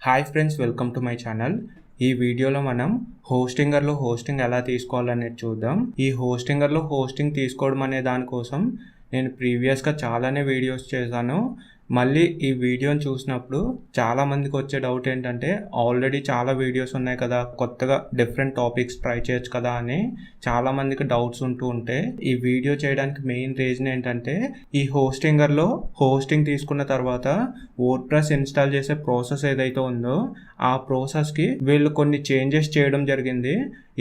Hi friends, welcome to my channel. ఈ వీడియోలో మనం హోస్టింగర్లో హోస్టింగ్ ఎలా తీసుకోవాలనేది చూద్దాం. ఈ హోస్టింగర్లో హోస్టింగ్ తీసుకోవడం అనే దానికోసం నేను ప్రీవియస్గా చాలానే వీడియోస్ చేశాను. మళ్ళీ ఈ వీడియోని చూసినప్పుడు చాలామందికి వచ్చే డౌట్ ఏంటంటే, ఆల్రెడీ చాలా వీడియోస్ ఉన్నాయి కదా, కొత్తగా డిఫరెంట్ టాపిక్స్ ట్రై చేయొచ్చు కదా అని చాలామందికి డౌట్స్ ఉంటూ ఉంటే, ఈ వీడియో చేయడానికి మెయిన్ రీజన్ ఏంటంటే, ఈ హోస్టింగర్లో హోస్టింగ్ తీసుకున్న తర్వాత వర్డ్ప్రెస్ ఇన్స్టాల్ చేసే ప్రాసెస్ ఏదైతే ఉందో ఆ ప్రాసెస్కి వీళ్ళు కొన్ని చేంజెస్ చేయడం జరిగింది.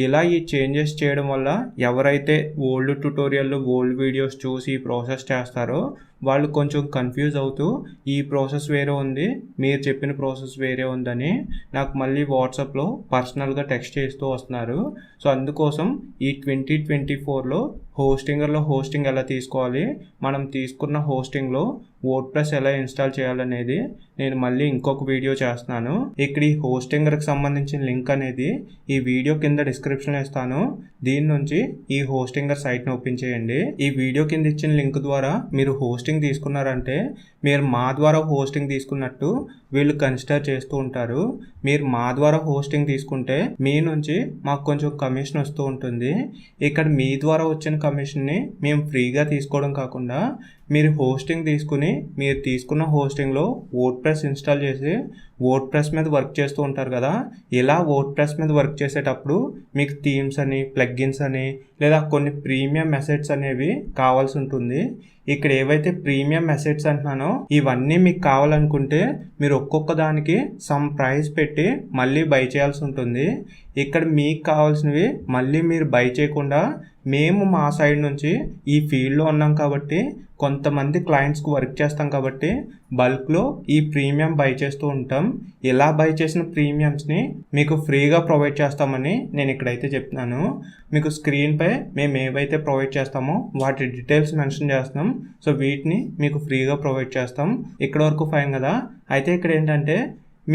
ఇలా ఈ చేంజెస్ చేయడం వల్ల ఎవరైతే ఓల్డ్ ట్యుటోరియల్ ఓల్డ్ వీడియోస్ చూసి ఈ ప్రాసెస్ చేస్తారో వాళ్ళు కొంచెం కన్ఫ్యూజ్ అవుతూ ఈ ప్రాసెస్ వేరే ఉంది, మీరు చెప్పిన ప్రాసెస్ వేరే ఉందని నాకు మళ్ళీ వాట్సాప్లో పర్సనల్గా టెక్స్ట్ చేస్తూ వస్తున్నారు. సో అందుకోసం ఈ 2024లో హోస్టింగర్లో హోస్టింగ్ ఎలా తీసుకోవాలి, మనం తీసుకున్న హోస్టింగ్లో వర్డ్ప్రెస్ ఎలా ఇన్స్టాల్ చేయాలనేది నేను మళ్ళీ ఇంకొక వీడియో చేస్తున్నాను. ఇక్కడ ఈ హోస్టింగర్కి సంబంధించిన లింక్ అనేది ఈ వీడియో కింద డిస్క్రిప్షన్లో ఇస్తాను. దీని నుంచి ఈ హోస్టింగర్ సైట్ని ఓపెన్ చేయండి. ఈ వీడియో కింద ఇచ్చిన లింక్ ద్వారా మీరు హోస్టింగ్ తీసుకున్నారంటే మీరు మా ద్వారా హోస్టింగ్ తీసుకున్నట్టు వీళ్ళు కన్సిడర్ చేస్తూ ఉంటారు. మీరు మా ద్వారా హోస్టింగ్ తీసుకుంటే మీ నుంచి మాకు కొంచెం కమిషన్ వస్తూ ఉంటుంది. ఇక్కడ మీ ద్వారా వచ్చిన కమిషన్ని మేము ఫ్రీగా తీసుకోవడం కాకుండా మీరు హోస్టింగ్ తీసుకుని మీరు తీసుకున్న హోస్టింగ్లో వర్డ్ప్రెస్ ఇన్స్టాల్ చేసి వర్డ్ప్రెస్ మీద వర్క్ చేస్తూ ఉంటారు కదా, ఇలా వర్డ్ప్రెస్ మీద వర్క్ చేసేటప్పుడు మీకు థీమ్స్ అని, ప్లగ్గిన్స్ అని, లేదా కొన్ని ప్రీమియం అసెట్స్ అనేవి కావాల్సి ఉంటుంది. ఇక్కడ ఏవైతే ప్రీమియం అసెట్స్ అంటున్నానో ఇవన్నీ మీకు కావాలనుకుంటే మీరు ఒక్కొక్క దానికి సమ్ ప్రైస్ పెట్టి మళ్ళీ బై చేయాల్సి ఉంటుంది. ఇక్కడ మీకు కావాల్సినవి మళ్ళీ మీరు బై చేయకుండా మేము మా సైడ్ నుంచి ఈ ఫీల్డ్లో ఉన్నాం కాబట్టి, కొంతమంది క్లయింట్స్కి వర్క్ చేస్తాం కాబట్టి బల్క్లో ఈ ప్రీమియం బై చేస్తూ ఉంటాం. ఇలా బై చేసిన ప్రీమియమ్స్ని మీకు ఫ్రీగా ప్రొవైడ్ చేస్తామని నేను ఇక్కడైతే చెప్తున్నాను. మీకు స్క్రీన్పై మేము ఏవైతే ప్రొవైడ్ చేస్తామో వాటి డీటెయిల్స్ మెన్షన్ చేస్తాం. సో వీటిని మీకు ఫ్రీగా ప్రొవైడ్ చేస్తాం. ఇక్కడ వరకు ఫైన్ కదా. అయితే ఇక్కడ ఏంటంటే,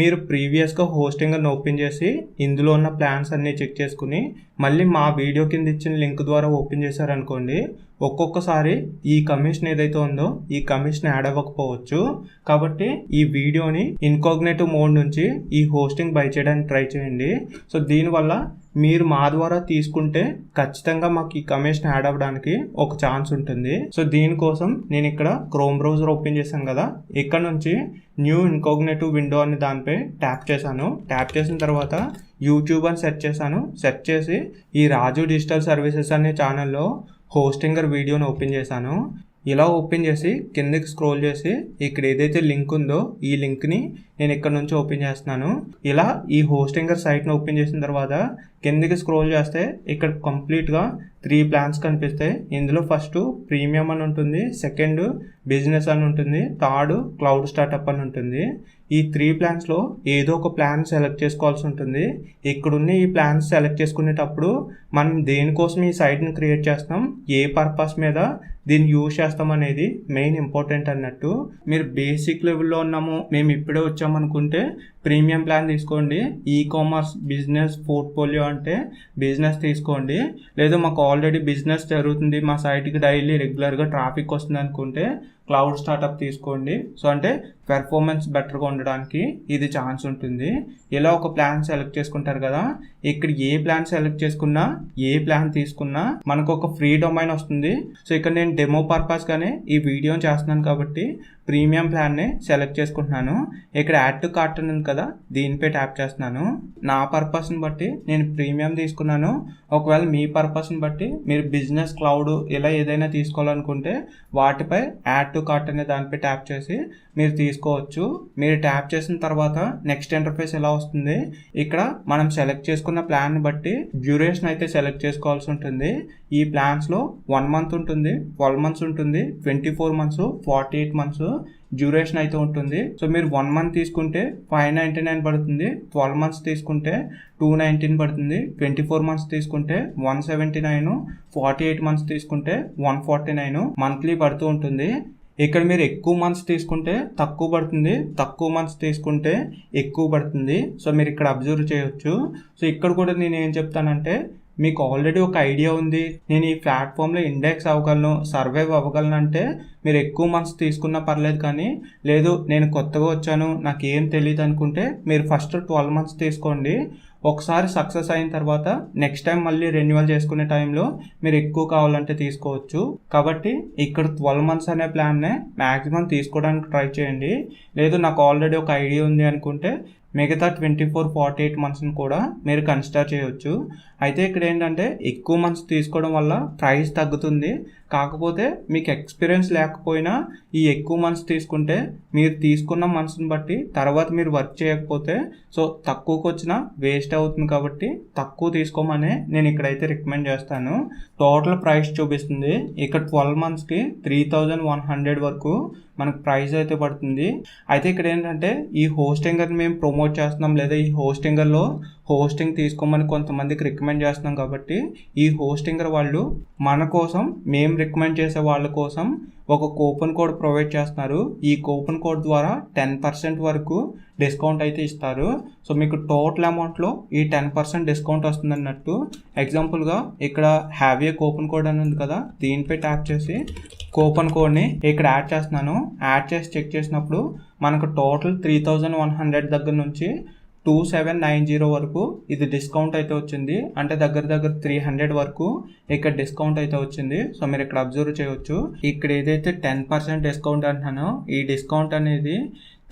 మీరు ప్రీవియస్గా హోస్టింగ్ని ఓపెన్ చేసి ఇందులో ఉన్న ప్లాన్స్ అన్నీ చెక్ చేసుకుని మళ్ళీ మా వీడియో కింద ఇచ్చిన లింక్ ద్వారా ఓపెన్ చేశారనుకోండి, ఒక్కొక్కసారి ఈ కమిషన్ ఏదైతే ఉందో ఈ కమిషన్ యాడ్ అవ్వకపోవచ్చు. కాబట్టి ఈ వీడియోని ఇన్కాగ్నేటివ్ మోడ్ నుంచి ఈ హోస్టింగ్ బై చేయడానికి ట్రై చేయండి. సో దీనివల్ల మీరు మా ద్వారా తీసుకుంటే ఖచ్చితంగా మాకు ఈ కమిషన్ యాడ్ అవ్వడానికి ఒక ఛాన్స్ ఉంటుంది. సో దీనికోసం నేను ఇక్కడ క్రోమ్ బ్రౌజర్ ఓపెన్ చేశాను కదా, ఇక్కడ నుంచి న్యూ ఇన్కాగ్నేటివ్ విండో అనే దానిపై ట్యాప్ చేశాను. ట్యాప్ చేసిన తర్వాత యూట్యూబ్ అని సెర్చ్ చేశాను. సెర్చ్ చేసి ఈ రాజు డిజిటల్ సర్వీసెస్ అనే ఛానల్లో హోస్టింగర్ వీడియోని ఓపెన్ చేశాను. ఇలా ఓపెన్ చేసి కిందకి స్క్రోల్ చేసి ఇక్కడ ఏదైతే లింక్ ఉందో ఈ లింక్ని నేను ఇక్కడ నుంచి ఓపెన్ చేస్తున్నాను. ఇలా ఈ హోస్టింగర్ సైట్ని ఓపెన్ చేసిన తర్వాత కిందకి స్క్రోల్ చేస్తే ఇక్కడ కంప్లీట్గా 3 ప్లాన్స్ కనిపిస్తాయి. ఇందులో ఫస్ట్ ప్రీమియం అని ఉంటుంది, సెకండ్ బిజినెస్ అని ఉంటుంది, థర్డ్ క్లౌడ్ స్టార్టప్ అని ఉంటుంది. ఈ 3 ప్లాన్స్లో ఏదో ఒక ప్లాన్ సెలెక్ట్ చేసుకోవాల్సి ఉంటుంది. ఇక్కడున్న ఈ ప్లాన్స్ సెలెక్ట్ చేసుకునేటప్పుడు మనం దేనికోసం ఈ సైట్ని క్రియేట్ చేస్తాం, ఏ పర్పస్ మీద దీన్ని యూజ్ చేస్తాం అనేది మెయిన్ ఇంపార్టెంట్ అన్నట్టు. మీరు బేసిక్ లెవెల్లో ఉన్నాము, మేము ఇప్పుడే వచ్చామనుకుంటే ప్రీమియం ప్లాన్ తీసుకోండి. ఈ కామర్స్ బిజినెస్ పోర్ట్ఫోలియో అంటే బిజినెస్ తీసుకోండి. లేదా మాకు ఆల్రెడీ బిజినెస్ జరుగుతుంది, మా సైట్కి డైలీ రెగ్యులర్గా ట్రాఫిక్ వస్తుంది అనుకుంటే క్లౌడ్ స్టార్టప్ తీసుకోండి. సో అంటే పెర్ఫార్మెన్స్ బెటర్గా ఉండడానికి ఇది ఛాన్స్ ఉంటుంది. ఇలా ఒక ప్లాన్ సెలెక్ట్ చేసుకుంటారు కదా, ఇక్కడ ఏ ప్లాన్ సెలెక్ట్ చేసుకున్నా ఏ ప్లాన్ తీసుకున్నా మనకు ఒక ఫ్రీ డొమైన్ వస్తుంది. సో ఇక్కడ నేను డెమో పర్పస్గానే ఈ వీడియోని చేస్తున్నాను కాబట్టి ప్రీమియం ప్లాన్ని సెలెక్ట్ చేసుకుంటున్నాను. ఇక్కడ యాడ్ టు కార్ట్ ఉంది కదా, దీనిపై ట్యాప్ చేస్తున్నాను. నా పర్పస్ని బట్టి నేను ప్రీమియం తీసుకున్నాను. ఒకవేళ మీ పర్పస్ని బట్టి మీరు బిజినెస్, క్లౌడ్ ఇలా ఏదైనా తీసుకోవాలనుకుంటే వాటిపై యాడ్ టు కార్ట్ అనే దానిపై ట్యాప్ చేసి మీరు తీసుకోవచ్చు. మీరు ట్యాప్ చేసిన తర్వాత నెక్స్ట్ ఇంటర్ఫేస్ ఎలా వస్తుంది, ఇక్కడ మనం సెలెక్ట్ చేసుకున్న ప్లాన్ని బట్టి డ్యూరేషన్ అయితే సెలెక్ట్ చేసుకోవాల్సి ఉంటుంది. ఈ ప్లాన్స్లో 1 మంత్ ఉంటుంది, 12 మంత్స్ ఉంటుంది, 24 మంత్స్, 48 మంత్స్ డ్యూరేషన్ అయితే ఉంటుంది. సో మీరు 1 మంత్ తీసుకుంటే 599 పడుతుంది, 12 మంత్స్ తీసుకుంటే 219 పడుతుంది, 24 మంత్స్ తీసుకుంటే 179, 48 మంత్స్ తీసుకుంటే 149 మంత్లీ పడుతూ ఉంటుంది. ఇక్కడ మీరు ఎక్కువ మంత్స్ తీసుకుంటే తక్కువ పడుతుంది, తక్కువ మంత్స్ తీసుకుంటే ఎక్కువ పడుతుంది. సో మీరు ఇక్కడ అబ్జర్వ్ చేయొచ్చు. సో ఇక్కడ కూడా నేను ఏం చెప్తానంటే, మీకు ఆల్రెడీ ఒక ఐడియా ఉంది, నేను ఈ ప్లాట్ఫామ్లో ఇండెక్స్ అవ్వగలను, సర్వైవ్ అవ్వగలను అంటే మీరు ఎక్కువ మంత్స్ తీసుకున్నా పర్లేదు. కానీ లేదు నేను కొత్తగా వచ్చాను, నాకు ఏం తెలియదు అనుకుంటే మీరు ఫస్ట్ 12 మంత్స్ తీసుకోండి. ఒకసారి సక్సెస్ అయిన తర్వాత నెక్స్ట్ టైం మళ్ళీ రెన్యువల్ చేసుకునే టైంలో మీరు ఎక్కువ కావాలంటే తీసుకోవచ్చు. కాబట్టి ఇక్కడ 12 మంత్స్ అనే ప్లాన్నే మ్యాక్సిమం తీసుకోవడానికి ట్రై చేయండి. లేదు నాకు ఆల్రెడీ ఒక ఐడియా ఉంది అనుకుంటే మిగతా 24-48 మంత్స్ని కూడా మీరు కన్సిడర్ చేయవచ్చు. అయితే ఇక్కడ ఏంటంటే ఎక్కువ మంత్స్ తీసుకోవడం వల్ల ప్రైస్ తగ్గుతుంది. కాకపోతే మీకు ఎక్స్పీరియన్స్ లేకపోయినా ఈ ఎక్కువ మంత్స్ తీసుకుంటే మీరు తీసుకున్న మంత్స్ని బట్టి తర్వాత మీరు వర్క్ చేయకపోతే సో తక్కువకి వచ్చినా వేస్ట్ అవుతుంది. కాబట్టి తక్కువ తీసుకోమనే నేను ఇక్కడైతే రికమెండ్ చేస్తాను. టోటల్ ప్రైస్ చూపిస్తుంది ఇక్కడ 12 మంత్స్కి 3100 వరకు మనకు ప్రైస్ అయితే పడుతుంది. అయితే ఇక్కడ ఏంటంటే ఈ హోస్టింగర్ని మేము ప్రమోట్ చేస్తున్నాం, లేదా ఈ హోస్టింగర్లో హోస్టింగ్ తీసుకోమని కొంతమందికి రికమెండ్ చేస్తున్నాం. కాబట్టి ఈ హోస్టింగర్ వాళ్ళు మన కోసం, మేము రికమెండ్ చేసే వాళ్ళ కోసం ఒక కూపన్ కోడ్ ప్రొవైడ్ చేస్తున్నారు. ఈ కూపన్ కోడ్ ద్వారా 10% వరకు డిస్కౌంట్ అయితే ఇస్తారు. సో మీకు టోటల్ అమౌంట్లో ఈ 10% డిస్కౌంట్ వస్తుంది అన్నట్టు. ఎగ్జాంపుల్గా ఇక్కడ హ్యావ్ ఏ కూపన్ కోడ్ అని ఉంది కదా, దీనిపై ట్యాప్ చేసి కూపన్ కోడ్ని ఇక్కడ యాడ్ చేస్తున్నాను. యాడ్ చేసి చెక్ చేసినప్పుడు మనకు టోటల్ 3100 దగ్గర నుంచి 2790 వరకు ఇది డిస్కౌంట్ అయితే వచ్చింది. అంటే దగ్గర 300 వరకు ఇక్కడ డిస్కౌంట్ అయితే వచ్చింది. సో మీరు ఇక్కడ అబ్జర్వ్ చేయవచ్చు. ఇక్కడ ఏదైతే 10% డిస్కౌంట్ అంటున్నానో ఈ డిస్కౌంట్ అనేది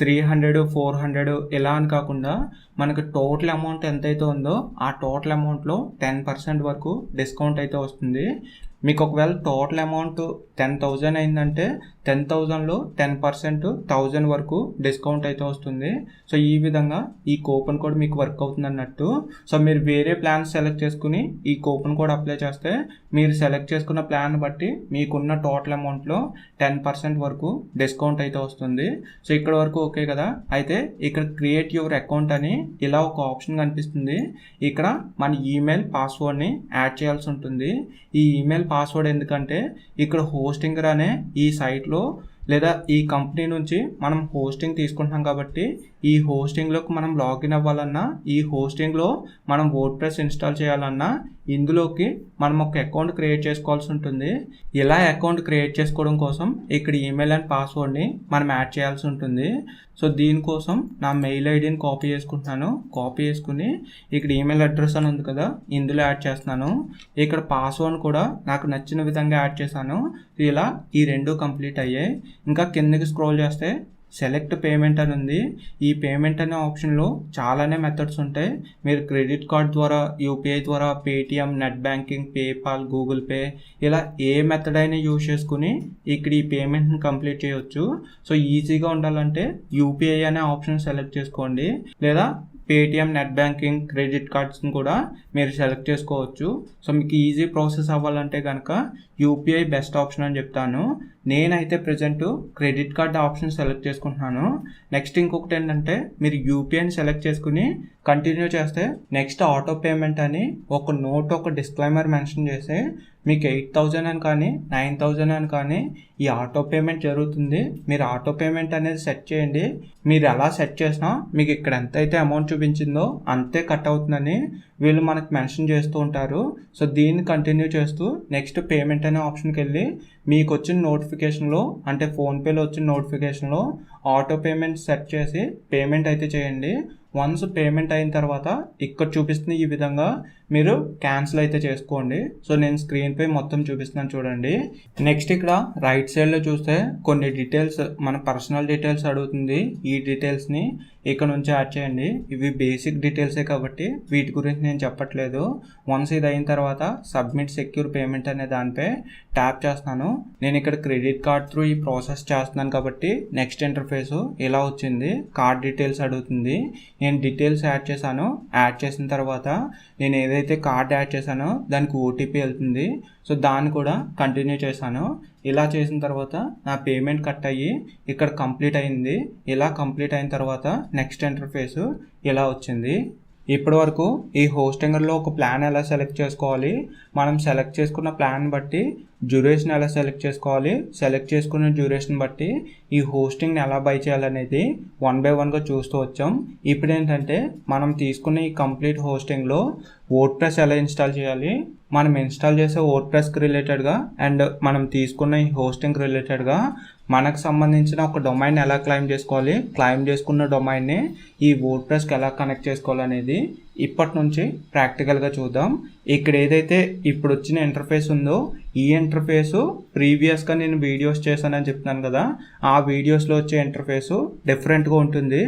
300, 400 ఇలా అని కాకుండా మనకు టోటల్ అమౌంట్ ఎంతైతే ఉందో ఆ టోటల్ అమౌంట్లో 10% వరకు డిస్కౌంట్ అయితే వస్తుంది. మీకు ఒకవేళ టోటల్ అమౌంట్ 10,000 అయిందంటే 10,000లో 10% 1000 వరకు డిస్కౌంట్ అయితే వస్తుంది. సో ఈ విధంగా ఈ కూపన్ కోడ్ మీకు వర్క్ అవుతుంది అన్నట్టు. సో మీరు వేరే ప్లాన్ సెలెక్ట్ చేసుకుని ఈ కూపన్ కోడ్ అప్లై చేస్తే మీరు సెలెక్ట్ చేసుకున్న ప్లాన్ బట్టి మీకున్న టోటల్ అమౌంట్లో 10% వరకు డిస్కౌంట్ అయితే వస్తుంది. సో ఇక్కడ వరకు ఓకే కదా. అయితే ఇక్కడ క్రియేట్ యువర్ అకౌంట్ అని ఇలా ఒక ఆప్షన్ కనిపిస్తుంది. ఇక్కడ మన ఈమెయిల్ పాస్వర్డ్ని యాడ్ చేయాల్సి ఉంటుంది. ఈ ఈమెయిల్ పాస్వర్డ్ ఎందుకంటే ఇక్కడ హోస్టింగర్ అనే ఈ సైట్లో లేదా ఈ కంపెనీ నుంచి మనం హోస్టింగ్ తీసుకుంటున్నాం. కాబట్టి ఈ హోస్టింగ్లోకి మనం లాగిన్ అవ్వాలన్నా, ఈ హోస్టింగ్లో మనం వర్డ్ప్రెస్ ఇన్స్టాల్ చేయాలన్నా ఇందులోకి మనం ఒక అకౌంట్ క్రియేట్ చేసుకోవాల్సి ఉంటుంది. ఇలా అకౌంట్ క్రియేట్ చేసుకోవడం కోసం ఇక్కడ ఈమెయిల్ అండ్ పాస్వర్డ్ని మనం యాడ్ చేయాల్సి ఉంటుంది. సో దీనికోసం నా మెయిల్ ఐడిని కాపీ చేసుకుంటున్నాను. కాపీ చేసుకుని ఇక్కడ ఈమెయిల్ అడ్రస్ అని ఉంది కదా, ఇందులో యాడ్ చేస్తున్నాను. ఇక్కడ పాస్వర్డ్ కూడా నాకు నచ్చిన విధంగా యాడ్ చేశాను. ఇలా ఈ రెండు కంప్లీట్ అయ్యాయి. ఇంకా కిందకి స్క్రోల్ చేస్తే సెలెక్ట్ పేమెంట్ అని ఉంది. ఈ పేమెంట్ అనే ఆప్షన్లో చాలానే మెథడ్స్ ఉంటాయి. మీరు క్రెడిట్ కార్డ్ ద్వారా, యూపీఐ ద్వారా, Paytm, net banking, PayPal, Google pay ఇలా ఏ మెథడ్ అయినా యూజ్ చేసుకుని ఇక్కడ ఈ పేమెంట్ని కంప్లీట్ చేయవచ్చు. సో ఈజీగా ఉండాలంటే యూపీఐ అనే ఆప్షన్ సెలెక్ట్ చేసుకోండి, లేదా పేటిఎం, నెట్ బ్యాంకింగ్, క్రెడిట్ కార్డ్స్ని కూడా మీరు సెలెక్ట్ చేసుకోవచ్చు. సో మీకు ఈజీ ప్రాసెస్ అవ్వాలంటే కనుక యూపీఐ బెస్ట్ ఆప్షన్ అని చెప్తాను. నేనైతే present credit card option select చేసుకుంటున్నాను. నెక్స్ట్ ఇంకొకటి ఏంటంటే మీరు యూపీఐని సెలెక్ట్ చేసుకుని కంటిన్యూ చేస్తే నెక్స్ట్ ఆటో పేమెంట్ అని ఒక నోట్, ఒక డిస్క్లైమర్ మెన్షన్ చేసి మీకు 8,000 అని కానీ 9,000 అని కానీ ఈ ఆటో పేమెంట్ జరుగుతుంది. మీరు ఆటో పేమెంట్ అనేది సెట్ చేయండి. మీరు ఎలా సెట్ చేసినా మీకు ఇక్కడ ఎంతైతే అమౌంట్ చూపించిందో అంతే కట్ అవుతుందని వీళ్ళు మనకు మెన్షన్ చేస్తూ ఉంటారు. సో దీన్ని కంటిన్యూ చేస్తూ నెక్స్ట్ పేమెంట్ అనే ఆప్షన్కి వెళ్ళి మీకు వచ్చిన నోటిఫికేషన్లో, అంటే ఫోన్పేలో వచ్చిన నోటిఫికేషన్లో ఆటో పేమెంట్ సెట్ చేసి పేమెంట్ అయితే చేయండి. వన్స్ పేమెంట్ అయిన తర్వాత ఇక్కడ చూపిస్తున్న ఈ విధంగా మీరు క్యాన్సిల్ అయితే చేసుకోండి. సో నేను స్క్రీన్పై మొత్తం చూపిస్తున్నాను చూడండి. నెక్స్ట్ ఇక్కడ రైట్ సైడ్లో చూస్తే కొన్ని డీటెయిల్స్, మన పర్సనల్ డీటెయిల్స్ అడుగుతుంది. ఈ డీటెయిల్స్ని ఇక్కడ నుంచి యాడ్ చేయండి. ఇవి బేసిక్ డీటెయిల్సే కాబట్టి వీటి గురించి నేను చెప్పట్లేదు. వన్స్ ఇది అయిన తర్వాత సబ్మిట్ సెక్యూర్ పేమెంట్ అనే దానిపై ట్యాప్ చేస్తున్నాను. నేను ఇక్కడ క్రెడిట్ కార్డ్ త్రూ ఈ ప్రాసెస్ చేస్తున్నాను కాబట్టి నెక్స్ట్ ఇంటర్ఫేస్ ఇలా వచ్చింది. కార్డ్ డీటెయిల్స్ అడుగుతుంది. నేను డీటెయిల్స్ యాడ్ చేశాను. యాడ్ చేసిన తర్వాత నేను ఏదైతే కార్డ్ యాడ్ చేశానో దానికి ఓటీపీ వెళ్తుంది. సో దాన్ని కూడా కంటిన్యూ చేశాను. ఇలా చేసిన తర్వాత నా పేమెంట్ కట్ అయ్యి ఇక్కడ కంప్లీట్ అయింది. ఇలా కంప్లీట్ అయిన తర్వాత నెక్స్ట్ ఇంటర్ఫేస్ ఇలా వచ్చింది. ఇప్పటి వరకు ఈ హోస్టింగర్లో ఒక ప్లాన్ ఎలా సెలెక్ట్ చేసుకోవాలి, మనం సెలెక్ట్ చేసుకున్న ప్లాన్ బట్టి డ్యూరేషన్ ఎలా సెలెక్ట్ చేసుకోవాలి, సెలెక్ట్ చేసుకున్న డ్యూరేషన్ బట్టి ఈ హోస్టింగ్ని ఎలా బై చేయాలనేది 1 by 1గా చూస్తూ వచ్చాం. ఇప్పుడు ఏంటంటే మనం తీసుకున్న ఈ కంప్లీట్ హోస్టింగ్లో వర్డ్ప్రెస్ ఎలా ఇన్స్టాల్ చేయాలి, మనం ఇన్స్టాల్ చేసే వర్డ్ప్రెస్కి రిలేటెడ్గా అండ్ మనం తీసుకున్న ఈ హోస్టింగ్ రిలేటెడ్గా మనకు సంబంధించిన ఒక డొమైన్ ఎలా క్లైమ్ చేసుకోవాలి, క్లైమ్ చేసుకున్న డొమైన్ని ఈ వర్డ్ప్రెస్కి ఎలా కనెక్ట్ చేసుకోవాలనేది ఇప్పటి నుంచి ప్రాక్టికల్గా చూద్దాం. ఇక్కడ ఏదైతే ఇప్పుడు వచ్చిన ఇంటర్ఫేస్ ఉందో ఈ ఇంటర్ఫేసు ప్రీవియస్గా నేను వీడియోస్ చేశానని చెప్తున్నాను కదా, ఆ వీడియోస్లో వచ్చే ఇంటర్ఫేసు డిఫరెంట్గా ఉంటుంది.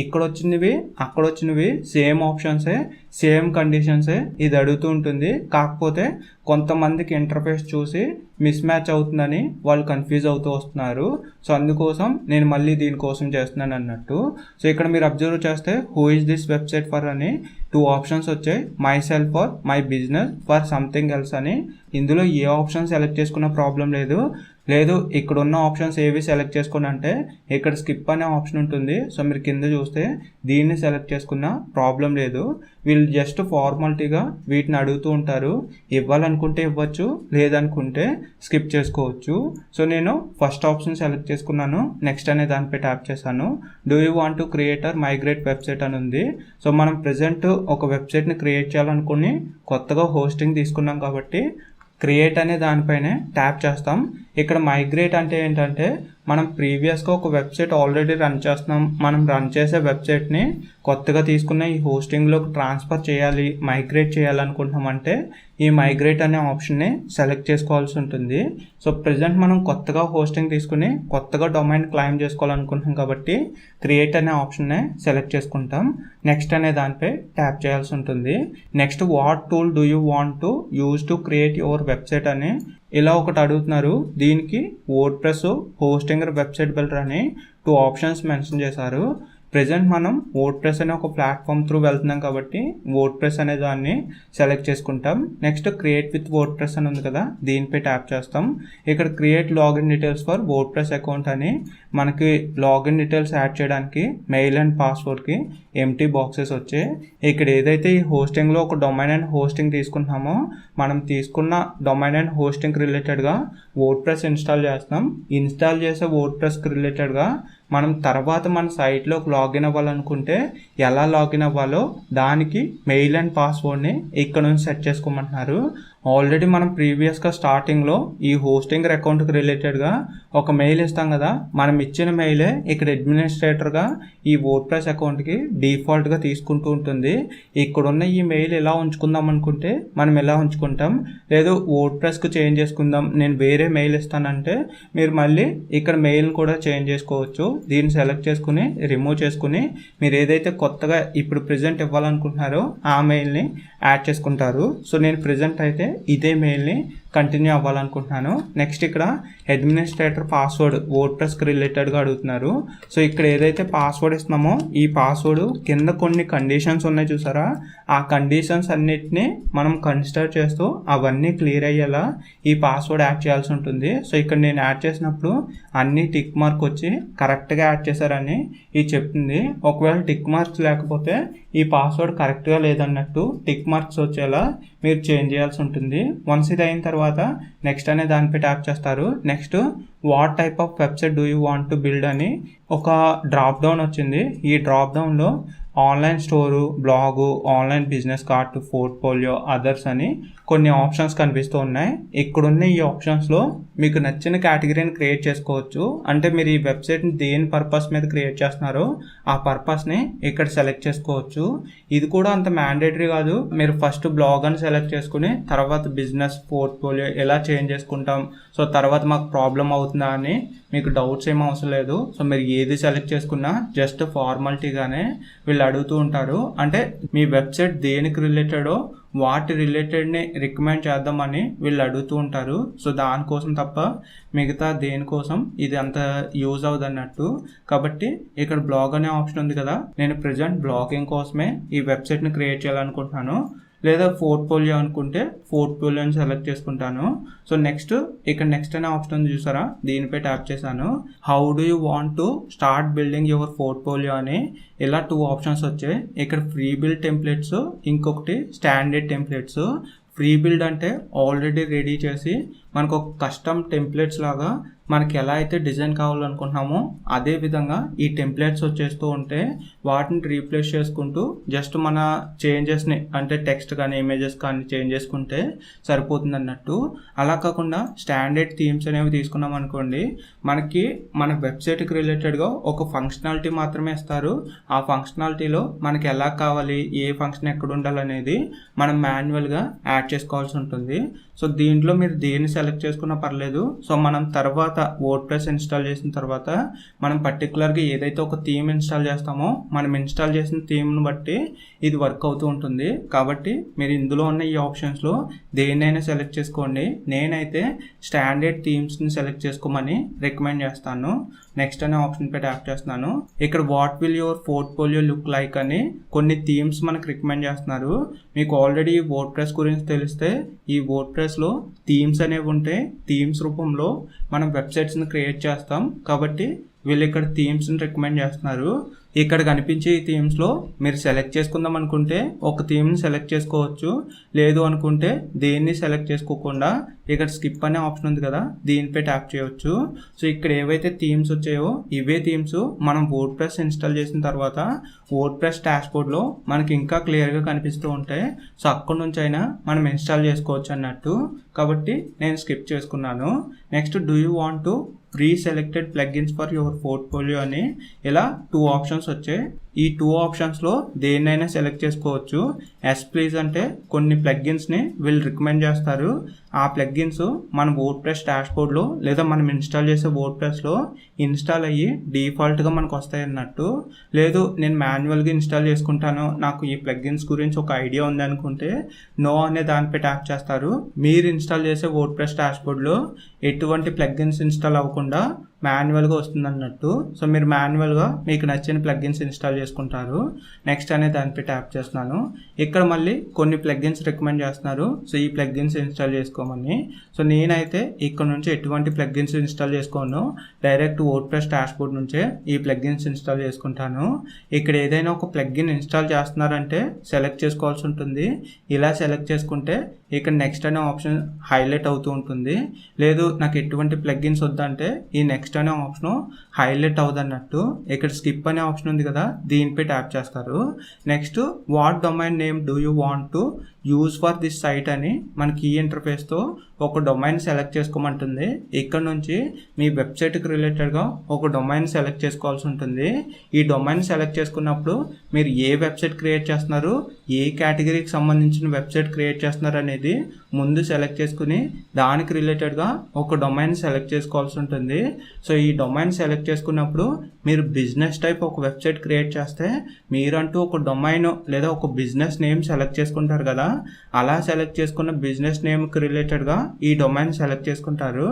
ఇక్కడ వచ్చినవి అక్కడ వచ్చినవి సేమ్ ఆప్షన్సే, సేమ్ కండిషన్సే ఇది అడుగుతూ ఉంటుంది. కాకపోతే కొంతమందికి ఇంటర్ఫేస్ చూసి మిస్ మ్యాచ్ అవుతుందని వాళ్ళు కన్ఫ్యూజ్ అవుతూ వస్తున్నారు. సో అందుకోసం నేను మళ్ళీ దీనికోసం చేస్తున్నాను అన్నట్టు. సో ఇక్కడ మీరు అబ్జర్వ్ చేస్తే who is this website for అని 2 ఆప్షన్స్ వచ్చాయి, my self for my business for something else అని. ఇందులో ఏ ఆప్షన్ సెలెక్ట్ చేసుకున్న ప్రాబ్లం లేదు ఇక్కడ ఉన్న ఆప్షన్స్ ఏవి సెలెక్ట్ చేసుకోండి అంటే ఇక్కడ స్కిప్ అనే ఆప్షన్ ఉంటుంది. సో మీరు కింద చూస్తే దీన్ని సెలెక్ట్ చేసుకున్న ప్రాబ్లం లేదు. వీళ్ళు జస్ట్ ఫార్మాలిటీగా వీటిని అడుగుతూ ఉంటారు, ఇవ్వాలనుకుంటే ఇవ్వచ్చు, లేదనుకుంటే స్కిప్ చేసుకోవచ్చు. సో నేను ఫస్ట్ ఆప్షన్ సెలెక్ట్ చేసుకున్నాను, నెక్స్ట్ అనే దానిపై ట్యాప్ చేశాను. Do you want to create are migrate website అని ఉంది. సో మనం ప్రెజెంట్ ఒక వెబ్సైట్ని క్రియేట్ చేయాలనుకుని కొత్తగా హోస్టింగ్ తీసుకున్నాం కాబట్టి క్రియేట్ అనే దానిపైనే ట్యాప్ చేస్తాం. ఇక్కడ మైగ్రేట్ అంటే ఏంటంటే మనం ప్రీవియస్గా ఒక వెబ్సైట్ ఆల్రెడీ రన్ చేస్తున్నాం, మనం రన్ చేసే వెబ్సైట్ని కొత్తగా తీసుకున్న ఈ హోస్టింగ్లోకి ట్రాన్స్ఫర్ చేయాలి, మైగ్రేట్ చేయాలనుకుంటున్నామంటే ఈ మైగ్రేట్ అనే ఆప్షన్ని సెలెక్ట్ చేసుకోవాల్సి ఉంటుంది. సో ప్రెజెంట్ మనం కొత్తగా హోస్టింగ్ తీసుకుని కొత్తగా డొమైన్ క్లైమ్ చేసుకోవాలనుకుంటున్నాం కాబట్టి క్రియేట్ అనే ఆప్షన్నే సెలెక్ట్ చేసుకుంటాం. నెక్స్ట్ అనే దానిపై ట్యాప్ చేయాల్సి ఉంటుంది. Next what tool do you want to use to create your website అని ఇలా ఒకటి అడుగుతున్నారు. దీనికి వర్డ్ప్రెస్ హోస్టింగర్ వెబ్సైట్ బిల్డర్ అని 2 ఆప్షన్స్ మెన్షన్ చేశారు. ప్రెజెంట్ మనం వర్డ్ప్రెస్ అనే ఒక ప్లాట్ఫామ్ త్రూ వెళ్తున్నాం కాబట్టి వర్డ్ప్రెస్ అనే దాన్ని సెలెక్ట్ చేసుకుంటాం. నెక్స్ట్ క్రియేట్ విత్ వర్డ్ప్రెస్ అని ఉంది కదా, దీనిపై ట్యాప్ చేస్తాం. ఇక్కడ create login details for WordPress account అని మనకి లాగిన్ డీటెయిల్స్ యాడ్ చేయడానికి మెయిల్ అండ్ పాస్వర్డ్కి ఎంటీ బాక్సెస్ వచ్చాయి. ఇక్కడ ఏదైతే ఈ హోస్టింగ్లో ఒక డొమైన్ అండ్ హోస్టింగ్ తీసుకుంటున్నామో మనం తీసుకున్న డొమైన్ అండ్ హోస్టింగ్ రిలేటెడ్గా వర్డ్ప్రెస్ ఇన్స్టాల్ చేస్తాం. ఇన్స్టాల్ చేసే వర్డ్ప్రెస్కి రిలేటెడ్గా మనం తర్వాత మన సైట్లోకి లాగిన్ అవ్వాలనుకుంటే ఎలా లాగిన్ అవ్వాలో దానికి మెయిల్ అండ్ పాస్వర్డ్ని ఇక్కడ నుంచి సెట్ చేసుకోమంటున్నారు. ఆల్రెడీ మనం ప్రీవియస్గా స్టార్టింగ్లో ఈ హోస్టింగర్ అకౌంట్కి రిలేటెడ్గా ఒక మెయిల్ ఇస్తాం కదా, మనం ఇచ్చిన మెయిలే ఇక్కడ అడ్మినిస్ట్రేటర్గా ఈ వర్డ్ప్రెస్ అకౌంట్కి డిఫాల్ట్గా తీసుకుంటూ ఉంటుంది. ఇక్కడున్న ఈ మెయిల్ ఎలా ఉంచుకుందాం అనుకుంటే మనం ఎలా ఉంచుకుంటాం, లేదు వర్డ్ప్రెస్కి చేంజ్ చేసుకుందాం, నేను వేరే మెయిల్ ఇస్తానంటే మీరు మళ్ళీ ఇక్కడ మెయిల్ని కూడా చేంజ్ చేసుకోవచ్చు. దీన్ని సెలెక్ట్ చేసుకుని రిమూవ్ చేసుకుని మీరు ఏదైతే కొత్తగా ఇప్పుడు ప్రెజెంట్ ఇవ్వాలనుకుంటున్నారో ఆ మెయిల్ని యాడ్ చేసుకుంటారు. సో నేను ప్రెజెంట్ అయితే ఇదే మెయిల్ని కంటిన్యూ అవ్వాలనుకుంటున్నాను. నెక్స్ట్ ఇక్కడ అడ్మినిస్ట్రేటర్ పాస్వర్డ్ వర్డ్ప్రెస్కి రిలేటెడ్గా అడుగుతున్నారు. సో ఇక్కడ ఏదైతే పాస్వర్డ్ ఇస్తున్నామో ఈ పాస్వర్డ్ కింద కొన్ని కండిషన్స్ ఉన్నాయి చూసారా, ఆ కండిషన్స్ అన్నిటినీ మనం కన్సిడర్ చేస్తూ అవన్నీ క్లియర్ అయ్యేలా ఈ పాస్వర్డ్ యాడ్ చేయాల్సి ఉంటుంది. సో ఇక్కడ నేను యాడ్ చేసినప్పుడు అన్ని టిక్ మార్క్ వచ్చి కరెక్ట్గా యాడ్ చేశారని ఇది చెప్తుంది. ఒకవేళ టిక్ మార్క్స్ లేకపోతే ఈ పాస్వర్డ్ కరెక్ట్గా లేదన్నట్టు టిక్ మార్క్స్ వచ్చేలా మీరు చేంజ్ చేయాల్సి ఉంటుంది. వన్స్ ఇది అయిన తర్వాత నెక్స్ట్ అనే దానిపై ట్యాప్ చేస్తారు. Next what type of website do you want to build అని ఒక డ్రాప్ డౌన్ వచ్చింది. ఈ డ్రాప్ డౌన్లో online store, blog, online business cart, portfolio, others అని కొన్ని ఆప్షన్స్ కనిపిస్తూ ఉన్నాయి. ఇక్కడున్న ఈ ఆప్షన్స్లో మీకు నచ్చిన కేటగిరీని క్రియేట్ చేసుకోవచ్చు. అంటే మీరు ఈ వెబ్సైట్ని దేని పర్పస్ మీద క్రియేట్ చేస్తున్నారో ఆ పర్పస్ని ఇక్కడ సెలెక్ట్ చేసుకోవచ్చు. ఇది కూడా అంత మ్యాండేటరీ కాదు, మీరు ఫస్ట్ బ్లాగ్ అని సెలెక్ట్ చేసుకుని తర్వాత బిజినెస్, పోర్ట్ఫోలియో ఎలా చేంజ్ చేసుకుంటాం, సో తర్వాత మాకు ప్రాబ్లం అవుతుందా అని మీకు డౌట్స్ ఏం అవసరం లేదు. సో మీరు ఏది సెలెక్ట్ చేసుకున్నా జస్ట్ ఫార్మాలిటీగానే వీళ్ళు అడుగుతూ ఉంటారు. అంటే మీ వెబ్సైట్ దేనికి రిలేటెడో వాటి రిలేటెడ్ని రికమెండ్ చేద్దామని వీళ్ళు అడుగుతూ ఉంటారు. సో దానికోసం తప్ప మిగతా దేనికోసం ఇది అంత యూజ్ అవ్వదు అన్నట్టు. కాబట్టి ఇక్కడ బ్లాగ్ అనే ఆప్షన్ ఉంది కదా, నేను ప్రెజెంట్ బ్లాగింగ్ కోసమే ఈ వెబ్సైట్ని క్రియేట్ చేయాలనుకుంటున్నాను. లేదా పోర్ట్ఫోలియో అనుకుంటే పోర్ట్ఫోలియోని సెలెక్ట్ చేసుకుంటాను. సో నెక్స్ట్ అనే ఆప్షన్ ఉంది చూసారా, దీనిపై ట్యాప్ చేశాను. How do you want to start building your portfolio అని ఇలా 2 ఆప్షన్స్ వచ్చాయి. ఇక్కడ ఫ్రీ బిల్డ్ టెంప్లెట్స్, ఇంకొకటి స్టాండర్డ్ టెంప్లెట్స్. ఫ్రీ బిల్డ్ అంటే ఆల్రెడీ రెడీ చేసి మనకు ఒక కస్టమ్ టెంప్లెట్స్ లాగా మనకి ఎలా అయితే డిజైన్ కావాలనుకుంటున్నామో అదే విధంగా ఈ టెంప్లెట్స్ వచ్చేస్తూ ఉంటే వాటిని రీప్లేస్ చేసుకుంటూ జస్ట్ మన చేంజెస్ని అంటే టెక్స్ట్ కానీ ఇమేజెస్ కానీ చేంజ్ చేసుకుంటే సరిపోతుంది అన్నట్టు. అలా కాకుండా స్టాండర్డ్ థీమ్స్ అనేవి తీసుకున్నాం అనుకోండి, మనకి మన వెబ్సైట్కి రిలేటెడ్గా ఒక ఫంక్షనాలిటీ మాత్రమే ఇస్తారు. ఆ ఫంక్షనాలిటీలో మనకి ఎలా కావాలి, ఏ ఫంక్షన్ ఎక్కడ ఉండాలనేది మనం మాన్యువల్గా యాడ్ చేసుకోవాల్సి ఉంటుంది. సో దీంట్లో మీరు దేన్ని సెలెక్ట్ చేసుకున్నా పర్లేదు. సో మనం తర్వాత వర్డ్ప్రెస్ ఇన్స్టాల్ చేసిన తర్వాత మనం పర్టికులర్గా ఏదైతే ఒక థీమ్ ఇన్స్టాల్ చేస్తామో మనం ఇన్స్టాల్ చేసిన థీమ్ను బట్టి ఇది వర్క్ అవుతూ ఉంటుంది. కాబట్టి మీరు ఇందులో ఉన్న ఈ ఆప్షన్స్లో దేన్నైనా సెలెక్ట్ చేసుకోండి. నేనైతే స్టాండర్డ్ థీమ్స్ని సెలెక్ట్ చేసుకోమని రికమెండ్ చేస్తాను. నెక్స్ట్ అనే ఆప్షన్ పై ట్యాప్ చేస్తున్నాను. ఇక్కడ what will your portfolio look like అని కొన్ని థీమ్స్ మనకు రికమెండ్ చేస్తున్నారు. మీకు ఆల్రెడీ ఈ వర్డ్ప్రెస్ గురించి తెలిస్తే ఈ వర్డ్ప్రెస్లో థీమ్స్ అనేవి ఉంటాయి. థీమ్స్ రూపంలో మనం వెబ్సైట్స్ని క్రియేట్ చేస్తాం. కాబట్టి వీళ్ళు ఇక్కడ థీమ్స్ని రికమెండ్ చేస్తున్నారు. ఇక్కడ కనిపించే ఈ థీమ్స్లో మీరు సెలెక్ట్ చేసుకుందాం అనుకుంటే ఒక థీమ్ని సెలెక్ట్ చేసుకోవచ్చు. లేదు అనుకుంటే దేన్ని సెలెక్ట్ చేసుకోకుండా ఇక్కడ స్కిప్ అనే ఆప్షన్ ఉంది కదా, దీనిపై ట్యాప్ చేయవచ్చు. సో ఇక్కడ ఏవైతే థీమ్స్ వచ్చాయో ఇవే థీమ్స్ మనం వర్డ్ప్రెస్ ఇన్స్టాల్ చేసిన తర్వాత వర్డ్ప్రెస్ డాష్బోర్డ్లో మనకి ఇంకా క్లియర్గా కనిపిస్తూ ఉంటాయి. సో అక్కడ నుంచి అయినా మనం ఇన్స్టాల్ చేసుకోవచ్చు అన్నట్టు. కాబట్టి నేను స్కిప్ చేసుకున్నాను. Next do you want to pre selected plugins for your portfolio అని ఇలా 2 ఆప్షన్స్ వచ్చాయి. ఈ 2 ఆప్షన్స్లో దేన్నైనా సెలెక్ట్ చేసుకోవచ్చు. ఎస్ ప్లీజ్ అంటే కొన్ని ప్లగ్ఇన్స్ని వీళ్ళు రికమెండ్ చేస్తారు. ఆ ప్లగ్ఇన్స్ మన వర్డ్ప్రెస్ డాష్బోర్డ్లో లేదా మనం ఇన్స్టాల్ చేసే వర్డ్ప్రెస్లో ఇన్స్టాల్ అయ్యి డిఫాల్ట్గా మనకు వస్తాయి అన్నట్టు. లేదు నేను మాన్యువల్గా ఇన్స్టాల్ చేసుకుంటాను, నాకు ఈ ప్లగ్ఇన్స్ గురించి ఒక ఐడియా ఉంది అనుకుంటే నో అనే దానిపై ట్యాప్ చేస్తారు. మీరు ఇన్స్టాల్ చేసే వర్డ్ప్రెస్ డాష్బోర్డ్లో ఎటువంటి ప్లగ్ఇన్స్ ఇన్స్టాల్ అవ్వకుండా మాన్యువల్గా వస్తుంది అన్నట్టు. సో మీరు మాన్యువల్గా మీకు నచ్చిన ప్లగ్ఇన్స్ ఇన్స్టాల్ చేసుకుంటారు. నెక్స్ట్ అనే దానిపై ట్యాప్ చేస్తున్నాను. ఇక్కడ మళ్ళీ కొన్ని ప్లగ్ఇన్స్ రికమెండ్ చేస్తున్నారు. సో ఈ ప్లగ్ఇన్స్ ఇన్స్టాల్ చేసుకోమని. సో నేనైతే ఇక్కడ నుంచి ఎటువంటి ప్లగ్ఇన్స్ ఇన్స్టాల్ చేసుకోను, డైరెక్ట్ వర్డ్ప్రెస్ డాష్బోర్డ్ నుంచే ఈ ప్లగ్ఇన్స్ ఇన్స్టాల్ చేసుకుంటాను. ఇక్కడ ఏదైనా ఒక ప్లగ్ఇన్ ఇన్స్టాల్ చేస్తున్నారంటే సెలెక్ట్ చేసుకోవాల్సి ఉంటుంది. ఇలా సెలెక్ట్ చేసుకుంటే ఇక్కడ నెక్స్ట్ అనే ఆప్షన్ హైలైట్ అవుతూ ఉంటుంది. లేదు నాకు ఎటువంటి ప్లగ్ఇన్స్ వద్దంటే ఈ నెక్స్ట్ అనే ఆప్షన్ హైలైట్ అవుదన్నట్టు. ఇక్కడ స్కిప్ అనే ఆప్షన్ ఉంది కదా, దీనిపై ట్యాప్ చేస్తారు. Next what domain name do you want to use for this site అని మనకి ఈ ఇంటర్ఫేస్తో ఒక డొమైన్ సెలెక్ట్ చేసుకోమంటుంది. ఇక్కడ నుంచి మీ వెబ్సైట్కి రిలేటెడ్గా ఒక డొమైన్ సెలెక్ట్ చేసుకోవాల్సి ఉంటుంది. ఈ డొమైన్ సెలెక్ట్ చేసుకున్నప్పుడు మీరు ఏ వెబ్సైట్ క్రియేట్ చేస్తున్నారు, ఏ కేటగిరీకి సంబంధించిన వెబ్సైట్ క్రియేట్ చేస్తున్నారు అనేది ముందు సెలెక్ట్ చేసుకుని దానికి రిలేటెడ్గా ఒక డొమైన్ సెలెక్ట్ చేసుకోవాల్సి ఉంటుంది. సో ఈ డొమైన్ సెలెక్ట్ చేసుకున్నప్పుడు మీరు బిజినెస్ టైప్ ఒక వెబ్సైట్ క్రియేట్ చేస్తే మీరంటూ ఒక డొమైన్ లేదా ఒక బిజినెస్ నేమ్ సెలెక్ట్ చేసుకుంటారు కదా, అలా సెలెక్ట్ చేసుకున్న బిజినెస్ నేమ్కి రిలేటెడ్గా ఈ డొమైన్ సెలెక్ట్ చేసుకుంటారు.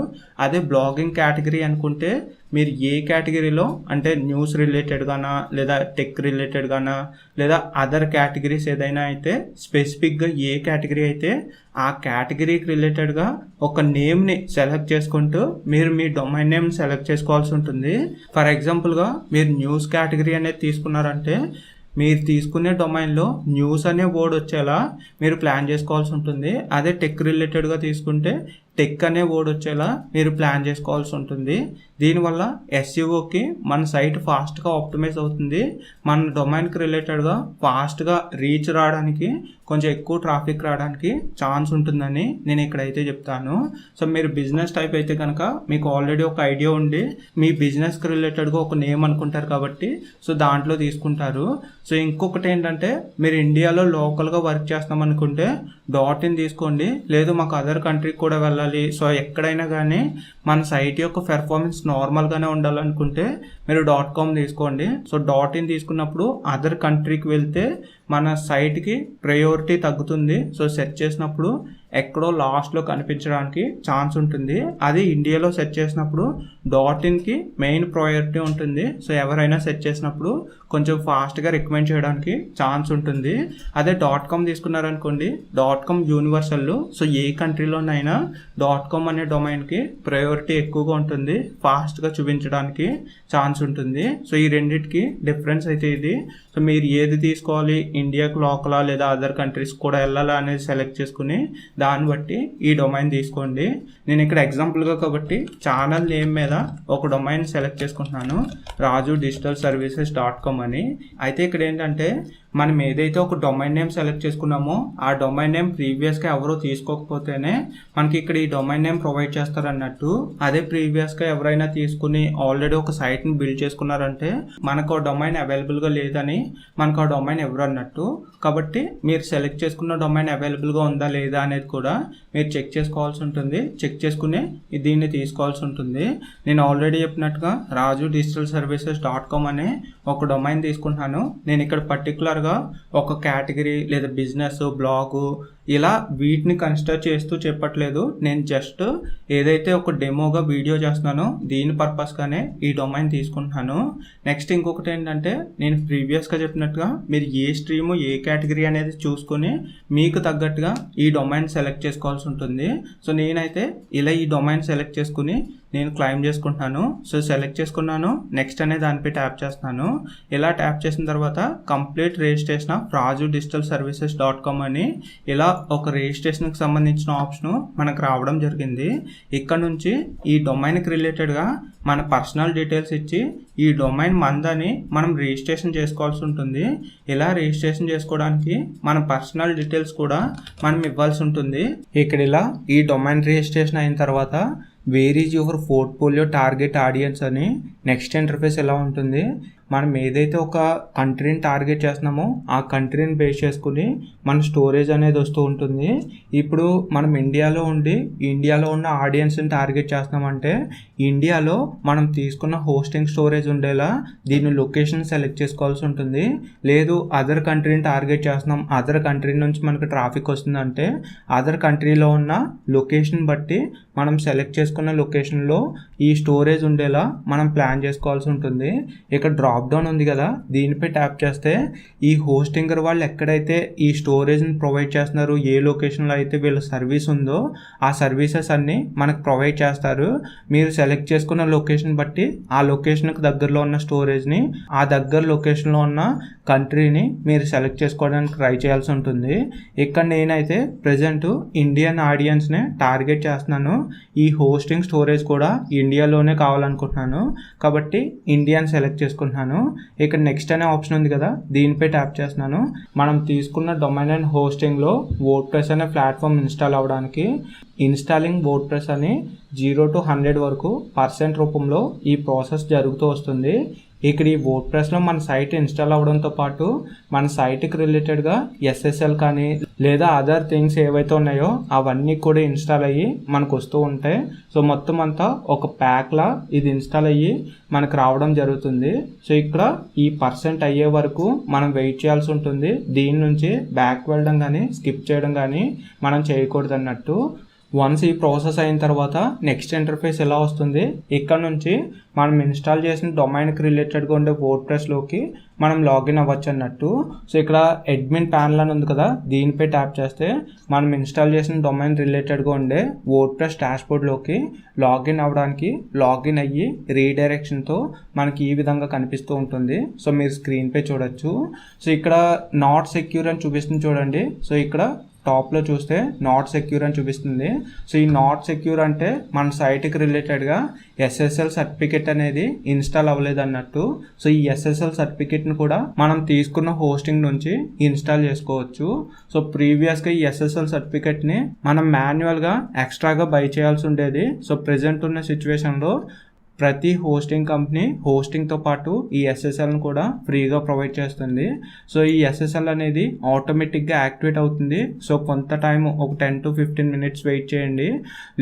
అదే బ్లాగింగ్ కేటగిరీ అనుకుంటే మీరు ఏ కేటగిరీలో అంటే న్యూస్ రిలేటెడ్గానా లేదా టెక్ రిలేటెడ్గానా లేదా అదర్ కేటగిరీస్ ఏదైనా అయితే స్పెసిఫిక్గా ఏ కేటగిరీ అయితే ఆ కేటగిరీకి రిలేటెడ్గా ఒక నేమ్ని సెలెక్ట్ చేసుకుంటూ మీరు మీ డొమైన్ నేమ్ సెలెక్ట్ చేసుకోవాల్సి ఉంటుంది. ఫర్ ఎగ్జాంపుల్గా మీరు న్యూస్ కేటగిరీ అనేది తీసుకున్నారంటే మీరు తీసుకునే డొమైన్లో న్యూస్ అనే వర్డ్ వచ్చేలా మీరు ప్లాన్ చేసుకోవాల్సి ఉంటుంది. అదే టెక్ రిలేటెడ్గా తీసుకుంటే టెక్ అనే వర్డ్ వచ్చేలా మీరు ప్లాన్ చేసుకోవాల్సి ఉంటుంది. దీనివల్ల ఎస్ఈఓకి మన సైట్ ఫాస్ట్గా ఆప్టిమైజ్ అవుతుంది. మన డొమైన్కి రిలేటెడ్గా ఫాస్ట్గా రీచ్ రావడానికి, కొంచెం ఎక్కువ ట్రాఫిక్ రావడానికి ఛాన్స్ ఉంటుందని నేను ఇక్కడైతే చెప్తాను. సో మీరు బిజినెస్ టైప్ అయితే కనుక మీకు ఆల్రెడీ ఒక ఐడియా ఉండి మీ బిజినెస్కి రిలేటెడ్గా ఒక నేమ్ అనుకుంటారు కాబట్టి సో దాంట్లో తీసుకుంటారు. సో ఇంకొకటి ఏంటంటే మీరు ఇండియాలో లోకల్గా వర్క్ చేస్తాం అనుకుంటే .in తీసుకోండి. లేదు మాకు అదర్ కంట్రీకి కూడా వెళ్ళాలి, సో ఎక్కడైనా కానీ మన సైట్ యొక్క పెర్ఫార్మెన్స్ నార్మల్గానే ఉండాలనుకుంటే మీరు .com తీసుకోండి. సో .in తీసుకున్నప్పుడు అదర్ కంట్రీకి వెళ్తే మన సైట్కి ప్రయారిటీ తగ్గుతుంది. సో సెర్చ్ చేసినప్పుడు ఎక్కడో లాస్ట్లో కనిపించడానికి ఛాన్స్ ఉంటుంది. అది ఇండియాలో సెర్చ్ చేసినప్పుడు .inకి మెయిన్ ప్రయారిటీ ఉంటుంది. సో ఎవరైనా సెర్చ్ చేసినప్పుడు కొంచెం ఫాస్ట్గా రికమెండ్ చేయడానికి ఛాన్స్ ఉంటుంది. అదే .com తీసుకున్నారనుకోండి, .com యూనివర్సల్. సో ఏ కంట్రీలోనైనా .com అనే డొమైన్కి ప్రయారిటీ ఎక్కువగా ఉంటుంది, ఫాస్ట్గా చూపించడానికి ఛాన్స్ ఉంటుంది. సో ఈ రెండింటికి డిఫరెన్స్ అయితే ఇది. సో మీరు ఏది తీసుకోవాలి, ఇండియాకు లోకలా లేదా అదర్ కంట్రీస్ కూడా వెళ్ళాలా అనేది సెలెక్ట్ చేసుకుని దాన్ని బట్టి ఈ డొమైన్ తీసుకోండి. నేను ఇక్కడ ఎగ్జాంపుల్గా కాబట్టి ఛానల్ నేమ్ మీద ఒక డొమైన్ సెలెక్ట్ చేసుకుంటున్నాను, raju.digitalservices.com అని. అయితే ఇక్కడ ఏంటంటే మనం ఏదైతే ఒక డొమైన్ నేమ్ సెలెక్ట్ చేసుకున్నామో ఆ డొమైన్ నేమ్ ప్రీవియస్గా ఎవరో తీసుకోకపోతేనే మనకి ఇక్కడ ఈ డొమైన్ నేమ్ ప్రొవైడ్ చేస్తారన్నట్టు. అదే ప్రీవియస్గా ఎవరైనా తీసుకుని ఆల్రెడీ ఒక సైట్ని బిల్డ్ చేసుకున్నారంటే మనకు ఆ డొమైన్ అవైలబుల్గా లేదని మనకు ఆ డొమైన్ ఎవరు అన్నట్టు. కాబట్టి మీరు సెలెక్ట్ చేసుకున్న డొమైన్ అవైలబుల్గా ఉందా లేదా అనేది కూడా మీరు చెక్ చేసుకోవాల్సి ఉంటుంది. చెక్ చేసుకుని దీన్ని తీసుకోవాల్సి ఉంటుంది. నేను ఆల్రెడీ చెప్పినట్టుగా raju.digitalservices.com అనే ఒక డొమైన్ తీసుకుంటున్నాను. నేను ఇక్కడ పర్టికులర్గా ఒక కేటగిరీ లేదా బిజినెస్, బ్లాగు ఇలా వీటిని కన్సిడర్ చేస్తూ చెప్పట్లేదు. నేను జస్ట్ ఏదైతే ఒక డెమోగా వీడియో చేస్తున్నానో దీని పర్పస్గానే ఈ డొమైన్ తీసుకుంటున్నాను. నెక్స్ట్ ఇంకొకటి ఏంటంటే నేను ప్రీవియస్గా చెప్పినట్టుగా మీరు ఏ స్ట్రీము ఏ కేటగిరీ అనేది చూసుకొని మీకు తగ్గట్టుగా ఈ డొమైన్ సెలెక్ట్ చేసుకోవాల్సి ఉంటుంది. సో నేనైతే ఇలా ఈ డొమైన్ సెలెక్ట్ చేసుకుని నేను క్లైమ్ చేసుకుంటున్నాను. సో సెలెక్ట్ చేసుకున్నాను, నెక్స్ట్ అనే దానిపై ట్యాప్ చేస్తున్నాను. ఇలా ట్యాప్ చేసిన తర్వాత కంప్లీట్ రిజిస్ట్రేషన్ ఆఫ్ raju.digitalservices.com అని ఇలా ఒక రిజిస్ట్రేషన్కి సంబంధించిన ఆప్షన్ మనకు రావడం జరిగింది. ఇక్కడ నుంచి ఈ డొమైన్కి రిలేటెడ్గా మన పర్సనల్ డీటెయిల్స్ ఇచ్చి ఈ డొమైన్ మందని మనం రిజిస్ట్రేషన్ చేసుకోవాల్సి ఉంటుంది. ఇలా రిజిస్ట్రేషన్ చేసుకోవడానికి మన పర్సనల్ డీటెయిల్స్ కూడా మనం ఇవ్వాల్సి ఉంటుంది. ఇక్కడ ఇలా ఈ డొమైన్ రిజిస్ట్రేషన్ అయిన తర్వాత where is your portfolio target audience అని నెక్స్ట్ ఇంటర్ఫేస్ ఎలా ఉంటుంది. మనం ఏదైతే ఒక కంట్రీని టార్గెట్ చేస్తున్నామో ఆ కంట్రీని బేస్ చేసుకుని మన స్టోరేజ్ అనేది వస్తూ ఉంటుంది. ఇప్పుడు మనం ఇండియాలో ఉన్న ఆడియన్స్ని టార్గెట్ చేస్తున్నామంటే ఇండియాలో మనం తీసుకున్న హోస్టింగ్ స్టోరేజ్ ఉండేలా దీని లొకేషన్ సెలెక్ట్ చేసుకోవాల్సి ఉంటుంది. లేదు అదర్ కంట్రీని టార్గెట్ చేస్తున్నాం, అదర్ కంట్రీ నుంచి మనకు ట్రాఫిక్ వస్తుందంటే అదర్ కంట్రీలో ఉన్న లొకేషన్ బట్టి మనం సెలెక్ట్ చేసుకున్న లొకేషన్లో ఈ స్టోరేజ్ ఉండేలా మనం ప్లాన్ చేసుకోవాల్సి ఉంటుంది. ఇక్కడ డ్రాప్ డౌన్ ఉంది కదా, దీనిపై ట్యాప్ చేస్తే ఈ హోస్టింగర్ వాళ్ళు ఎక్కడైతే ఈ స్టోరేజ్ని ప్రొవైడ్ చేస్తున్నారు, ఏ లొకేషన్లో అయితే వీళ్ళ సర్వీస్ ఉందో ఆ సర్వీసెస్ అన్నీ మనకు ప్రొవైడ్ చేస్తారు. మీరు సెలెక్ట్ చేసుకున్న లొకేషన్ బట్టి ఆ లొకేషన్కి దగ్గరలో ఉన్న స్టోరేజ్ని, ఆ దగ్గర లొకేషన్లో ఉన్న కంట్రీని మీరు సెలెక్ట్ చేసుకోవడానికి ట్రై చేయాల్సి ఉంటుంది. ఇక్కడ నేనైతే ప్రజెంట్ ఇండియన్ ఆడియన్స్ని టార్గెట్ చేస్తున్నాను. ఈ హోస్టింగ్ స్టోరేజ్ కూడా ఇండియాలోనే కావాలనుకుంటున్నాను కాబట్టి ఇండియన్ సెలెక్ట్ చేసుకుంటున్నాను. ఇక్కడ నెక్స్ట్ అనే ఆప్షన్ ఉంది కదా, దీనిపై ట్యాప్ చేస్తున్నాను. మనం తీసుకున్న డొమైన్ అండ్ హోస్టింగ్లో వర్డ్ప్రెస్ అనే ప్లాట్ఫామ్ ఇన్స్టాల్ అవ్వడానికి ఇన్స్టాలింగ్ వర్డ్ప్రెస్ అని 0 to 100 వరకు % రూపంలో ఈ ప్రాసెస్ జరుగుతూ వస్తుంది. ఇక్కడ ఈ వర్డ్ప్రెస్లో మన సైట్ ఇన్స్టాల్ అవ్వడంతో పాటు మన సైట్కి రిలేటెడ్గా SSL కానీ లేదా అదర్ థింగ్స్ ఏవైతే ఉన్నాయో అవన్నీ కూడా ఇన్స్టాల్ అయ్యి మనకు వస్తూ ఉంటాయి. సో మొత్తం అంతా ఒక ప్యాక్లా ఇది ఇన్స్టాల్ అయ్యి మనకు రావడం జరుగుతుంది. సో ఇక్కడ ఈ % అయ్యే వరకు మనం వెయిట్ చేయాల్సి ఉంటుంది. దీని నుంచి బ్యాక్ వెళ్ళడం కానీ స్కిప్ చేయడం కానీ మనం చేయకూడదు అన్నట్టు. వన్స్ ఈ ప్రాసెస్ అయిన తర్వాత నెక్స్ట్ ఇంటర్ఫేస్ ఎలా వస్తుంది, ఇక్కడ నుంచి మనం ఇన్స్టాల్ చేసిన డొమైన్కి రిలేటెడ్గా ఉండే వర్డ్ప్రెస్లోకి మనం లాగిన్ అవ్వచ్చు అన్నట్టు. సో ఇక్కడ అడ్మిన్ ప్యానల్ అని ఉంది కదా, దీనిపై ట్యాప్ చేస్తే మనం ఇన్స్టాల్ చేసిన డొమైన్ రిలేటెడ్గా ఉండే వర్డ్ప్రెస్ డాష్బోర్డ్లోకి లాగిన్ అవ్వడానికి లాగిన్ అయ్యి రీడైరెక్షన్తో మనకి ఈ విధంగా కనిపిస్తూ ఉంటుంది. సో మీరు స్క్రీన్పై చూడొచ్చు. సో ఇక్కడ నాట్ సెక్యూర్ అని చూపిస్తుంది చూడండి. సో ఇక్కడ టాప్లో చూస్తే నాట్ సెక్యూర్ అని చూపిస్తుంది. సో ఈ నాట్ సెక్యూర్ అంటే మన సైట్కి రిలేటెడ్గా SSL సర్టిఫికెట్ అనేది ఇన్స్టాల్ అవ్వలేదు అన్నట్టు. సో ఈ SSL సర్టిఫికెట్ని కూడా మనం తీసుకున్న హోస్టింగ్ నుంచి ఇన్స్టాల్ చేసుకోవచ్చు. సో ప్రీవియస్గా ఈ SSL సర్టిఫికెట్ని మనం మాన్యువల్గా ఎక్స్ట్రాగా బై చేయాల్సి ఉండేది. సో ప్రెజెంట్ ఉన్న సిచ్యువేషన్లో ప్రతి హోస్టింగ్ కంపెనీ హోస్టింగ్తో పాటు ఈ ఎస్ఎస్ఎల్ని కూడా ఫ్రీగా ప్రొవైడ్ చేస్తుంది. సో ఈ ఎస్ఎస్ఎల్ అనేది ఆటోమేటిక్గా యాక్టివేట్ అవుతుంది. సో కొంత టైం ఒక 10 to 15 minutes వెయిట్ చేయండి.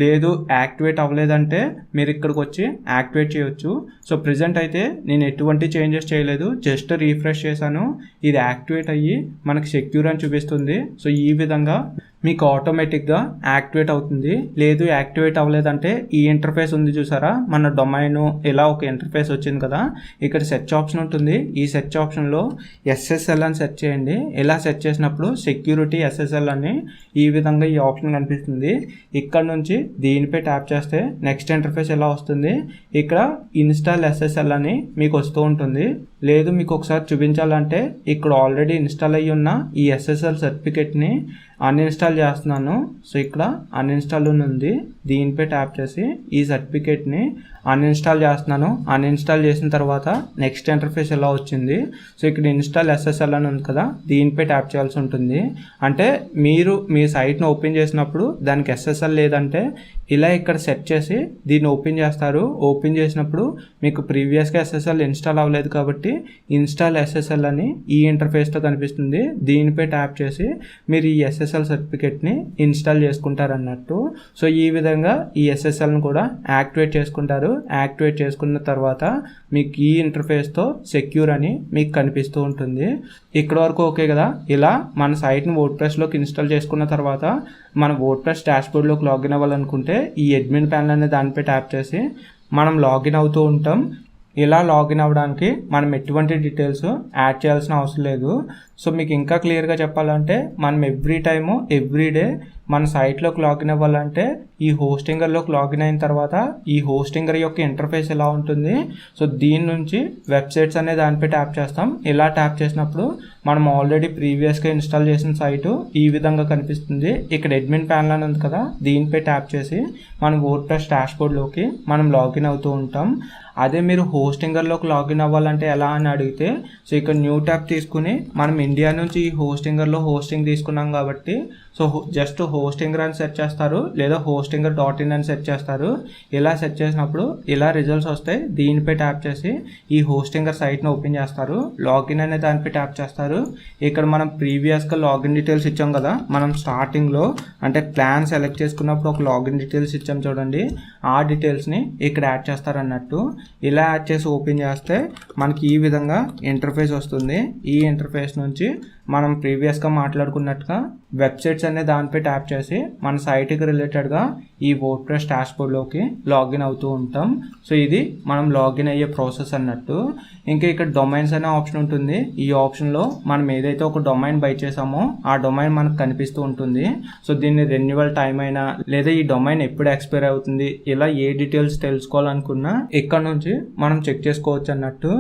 లేదు యాక్టివేట్ అవ్వలేదంటే మీరు ఇక్కడికి వచ్చి యాక్టివేట్ చేయొచ్చు. సో ప్రెజెంట్ అయితే నేను ఎటువంటి చేంజెస్ చేయలేదు, జస్ట్ రీఫ్రెష్ చేశాను, ఇది యాక్టివేట్ అయ్యి మనకి సెక్యూర్ అని చూపిస్తుంది. సో ఈ విధంగా మీకు ఆటోమేటిక్గా యాక్టివేట్ అవుతుంది. లేదు యాక్టివేట్ అవ్వలేదంటే ఈ ఇంటర్ఫేస్ ఉంది చూసారా, మన డొమైన్ ఇలా ఒక ఇంటర్ఫేస్ వచ్చింది కదా, ఇక్కడ సెర్చ్ ఆప్షన్ ఉంటుంది. ఈ సెర్చ్ ఆప్షన్లో ఎస్ఎస్ఎల్ అని సెర్చ్ చేయండి. ఇలా సెర్చ్ చేసినప్పుడు సెక్యూరిటీ ఎస్ఎస్ఎల్ అని ఈ విధంగా ఈ ఆప్షన్ కనిపిస్తుంది. ఇక్కడ నుంచి దీనిపై ట్యాప్ చేస్తే నెక్స్ట్ ఇంటర్ఫేస్ ఎలా వస్తుంది, ఇక్కడ ఇన్స్టాల్ ఎస్ఎస్ఎల్ అని మీకు వస్తూ ఉంటుంది. లేదు మీకు ఒకసారి చూపించాలంటే ఇక్కడ ఆల్రెడీ ఇన్స్టాల్ అయ్యి ఉన్న ఈ ఎస్ఎస్ఎల్ సర్టిఫికేట్ని అన్ఇన్స్టాల్ చేస్తున్నాను. సో ఇక్కడ అన్ఇన్స్టాల్ ఉంది, దీనిపై ట్యాప్ చేసి ఈ సర్టిఫికేట్ని అన్ఇన్స్టాల్ చేస్తున్నాను. అన్ఇన్స్టాల్ చేసిన తర్వాత నెక్స్ట్ ఇంటర్ఫేస్ ఎలా వచ్చింది, సో ఇక్కడ ఇన్స్టాల్ ఎస్ఎస్ఎల్ అని ఉంది కదా, దీనిపై ట్యాప్ చేయాల్సి ఉంటుంది. అంటే మీరు మీ సైట్ని ఓపెన్ చేసినప్పుడు దానికి ఎస్ఎస్ఎల్ లేదంటే ఇలా ఇక్కడ సెట్ చేసి దీన్ని ఓపెన్ చేస్తారు. ఓపెన్ చేసినప్పుడు మీకు ప్రీవియస్గా ఎస్ఎస్ఎల్ ఇన్స్టాల్ అవ్వలేదు కాబట్టి ఇన్స్టాల్ ఎస్ఎస్ఎల్ అని ఈ ఇంటర్ఫేస్తో కనిపిస్తుంది. దీనిపై ట్యాప్ చేసి మీరు ఈ ఎస్ఎస్ఎల్ సర్టిఫికేట్ని ఇన్స్టాల్ చేసుకుంటారన్నట్టు. సో ఈ విధంగా ఈ ఎస్ఎస్ఎల్ని కూడా యాక్టివేట్ చేసుకుంటారు. యాక్టివేట్ చేసుకున్న తర్వాత మీకు ఈ ఇంటర్ఫేస్తో సెక్యూర్ అని మీకు కనిపిస్తూ ఉంటుంది. ఇక్కడ వరకు ఓకే కదా. ఇలా మన సైట్ని వర్డ్ప్రెస్లోకి ఇన్స్టాల్ చేసుకున్న తర్వాత మన వర్డ్ప్రెస్ డాష్బోర్డ్లోకి లాగిన్ అవ్వాలనుకుంటే ఈ అడ్మిన్ ప్యానల్ అనే దానిపై ట్యాప్ చేసి మనం లాగిన్ అవుతూ ఉంటాం. ఇలా లాగిన్ అవ్వడానికి మనం ఎటువంటి డీటెయిల్స్ యాడ్ చేయాల్సిన అవసరం లేదు. సో మీకు ఇంకా క్లియర్గా చెప్పాలంటే మనం ఎవ్రీ టైము ఎవ్రీడే మన సైట్లోకి లాగిన్ అవ్వాలంటే ఈ హోస్టింగర్లోకి లాగిన్ అయిన తర్వాత ఈ హోస్టింగర్ యొక్క ఇంటర్ఫేస్ ఎలా ఉంటుంది, సో దీని నుంచి వెబ్సైట్స్ అనే దానిపై ట్యాప్ చేస్తాం. ఇలా ట్యాప్ చేసినప్పుడు మనం ఆల్రెడీ ప్రీవియస్గా ఇన్స్టాల్ చేసిన సైటు ఈ విధంగా కనిపిస్తుంది. ఇక్కడ అడ్మిన్ ప్యానల్ అని ఉంది కదా, దీనిపై ట్యాప్ చేసి మనం వర్డ్ప్రెస్ డాష్బోర్డ్లోకి మనం లాగిన్ అవుతూ ఉంటాం. అదే మీరు హోస్టింగర్లోకి లాగిన్ అవ్వాలంటే ఎలా అని అడిగితే, సో ఇక్కడ న్యూ ట్యాబ్ తీసుకుని మనం ఇండియా నుంచి ఈ హోస్టింగర్లో హోస్టింగ్ తీసుకున్నాం కాబట్టి సో జస్ట్ హోస్టింగర్ అని సెర్చ్ చేస్తారు, లేదా hostingr.in అని సెర్చ్ చేస్తారు. ఇలా సెర్చ్ చేసినప్పుడు ఇలా రిజల్ట్స్ వస్తాయి. దీనిపై ట్యాప్ చేసి ఈ హోస్టింగర్ సైట్ని ఓపెన్ చేస్తారు. లాగిన్ అనే దానిపై ట్యాప్ చేస్తారు. ఇక్కడ మనం ప్రీవియస్గా లాగిన్ డీటెయిల్స్ ఇచ్చాం కదా, మనం స్టార్టింగ్లో అంటే ప్లాన్ సెలెక్ట్ చేసుకున్నప్పుడు ఒక లాగిన్ డీటెయిల్స్ ఇచ్చాం చూడండి, ఆ డీటెయిల్స్ని ఇక్కడ యాడ్ చేస్తారు అన్నట్టు. ఇలా యాడ్ చేసి ఓపెన్ చేస్తే మనకి ఈ విధంగా ఇంటర్ఫేస్ వస్తుంది. ఈ ఇంటర్ఫేస్ నుంచి మనం ప్రీవియస్గా మాట్లాడుకున్నట్టుగా వెబ్సైట్స్ అనే దానిపై ట్యాప్ చేసి మన సైట్కి రిలేటెడ్గా ఈ వర్డ్ప్రెస్ డాష్బోర్డ్లోకి లాగిన్ అవుతూ ఉంటాం. సో ఇది మనం లాగిన్ అయ్యే ప్రాసెస్ అన్నట్టు. ఇంకా ఇక్కడ డొమైన్స్ అనే ఆప్షన్ ఉంటుంది. ఈ ఆప్షన్లో మనం ఏదైతే ఒక డొమైన్ బై చేసామో ఆ డొమైన్ మనకు కనిపిస్తూ ఉంటుంది. సో దీన్ని రెన్యువల్ టైం అయినా లేదా ఈ డొమైన్ ఎప్పుడు ఎక్స్పైర్ అవుతుంది, ఇలా ఏ డీటెయిల్స్ తెలుసుకోవాలనుకున్నా ఇక్కడ నుంచి మనం చెక్ చేసుకోవచ్చు అన్నట్టు.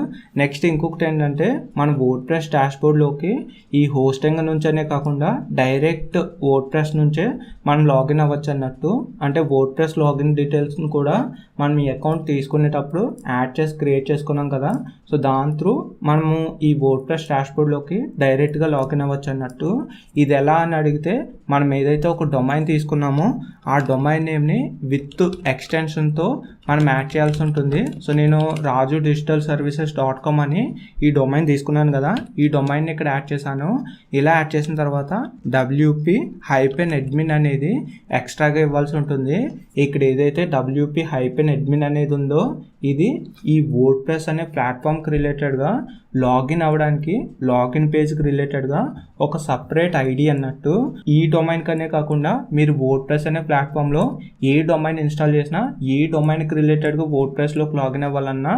నెక్స్ట్ ఇంకొకటి ఏంటంటే మన వర్డ్ప్రెస్ డాష్బోర్డ్లోకి ఈ హోస్టింగ్ నుంచనే కాకుండా డైరెక్ట్ వర్డ్ప్రెస్ నుంచే మనం లాగిన్ అవ్వచ్చు అన్నట్టు. అంటే వర్డ్ప్రెస్ లాగిన్ డీటెయిల్స్ని కూడా మనం ఈ అకౌంట్ తీసుకునేటప్పుడు యాడ్ చేసి క్రియేట్ చేసుకున్నాం కదా, సో దాని త్రూ మనము ఈ వర్డ్ప్రెస్ డాష్బోర్డ్లోకి డైరెక్ట్గా లాగిన్ అవ్వచ్చు అన్నట్టు. ఇది ఎలా అని అడిగితే మనం ఏదైతే ఒక డొమైన్ తీసుకున్నామో ఆ డొమైన్ నేమ్ని విత్ ఎక్స్టెన్షన్తో మనం యాడ్ చేయాల్సి ఉంటుంది. సో నేను raju-digital-services.com అని ఈ డొమైన్ తీసుకున్నాను కదా, ఈ డొమైన్ని ఇక్కడ యాడ్ చేశాను. ఇలా యాడ్ చేసిన తర్వాత WP-admin అనేది ఎక్స్ట్రాగా ఇవ్వాల్సి ఉంటుంది. ఇక్కడ ఏదైతే WP-admin అనేది ఉందో ఇది ఈ వర్డ్ప్రెస్ అనే ప్లాట్ఫామ్కి రిలేటెడ్గా లాగిన్ అవ్వడానికి లాగిన్ పేజ్కి రిలేటెడ్గా ఒక సపరేట్ ఐడి అన్నట్టు. ఈ డొమైన్ కనే కాకుండా మీరు వర్డ్ప్రెస్ అనే ప్లాట్ఫామ్లో ఏ డొమైన్ ఇన్స్టాల్ చేసినా ఏ డొమైన్కి రిలేటెడ్గా వర్డ్ప్రెస్లోకి లాగిన్ అవ్వాలన్నా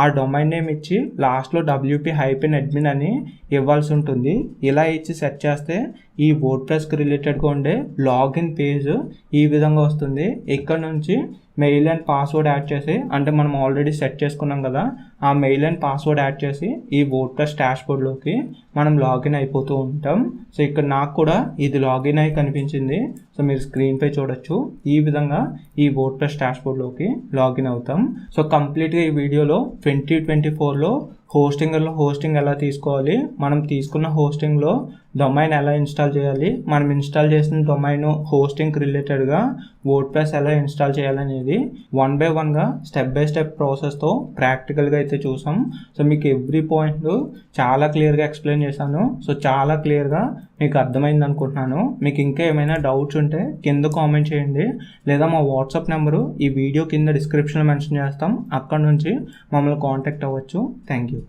ఆ డొమైన్ నేమ్ ఇచ్చి లాస్ట్లో WP-admin అని ఇవ్వాల్సి ఉంటుంది. ఇలా ఇచ్చి సెర్చ్ చేస్తే ఈ వర్డ్ప్రెస్కి రిలేటెడ్గా ఉండే లాగిన్ పేజ్ ఈ విధంగా వస్తుంది. ఇక్కడ నుంచి మెయిల్ అండ్ పాస్వర్డ్ యాడ్ చేసి, అంటే మనం ఆల్రెడీ సెట్ చేసుకున్నాం కదా, ఆ మెయిల్ అండ్ పాస్వర్డ్ యాడ్ చేసి ఈ వర్డ్ప్రెస్ డాష్బోర్డ్లోకి మనం లాగిన్ అయిపోతూ ఉంటాం. సో ఇక్కడ నాకు కూడా ఇది లాగిన్ అయి కనిపించింది. సో మీరు స్క్రీన్పై చూడొచ్చు. ఈ విధంగా ఈ వర్డ్ప్రెస్ డాష్బోర్డ్లోకి లాగిన్ అవుతాం. సో కంప్లీట్గా ఈ వీడియోలో 2024లో హోస్టింగర్లో హోస్టింగ్ ఎలా తీసుకోవాలి, మనం తీసుకున్న హోస్టింగ్లో డొమైన్ ఎలా ఇన్స్టాల్ చేయాలి, మనం ఇన్స్టాల్ చేసిన డొమైన్ హోస్టింగ్ రిలేటెడ్గా వర్డ్ప్రెస్ ఎలా ఇన్స్టాల్ చేయాలనేది 1 by 1గా స్టెప్ బై స్టెప్ ప్రాసెస్తో ప్రాక్టికల్గా అయితే చూసాం. సో మీకు ఎవ్రీ పాయింట్ చాలా క్లియర్గా ఎక్స్ప్లెయిన్ చేశాను. సో చాలా క్లియర్గా మీకు అర్థమైంది అనుకుంటున్నాను. మీకు ఇంకా ఏమైనా డౌట్స్ ఉంటే కింద కామెంట్ చేయండి, లేదా మా వాట్సాప్ నెంబరు ఈ వీడియో కింద డిస్క్రిప్షన్లో మెన్షన్ చేస్తాం, అక్కడ నుంచి మమ్మల్ని కాంటాక్ట్ అవ్వచ్చు. Thank you.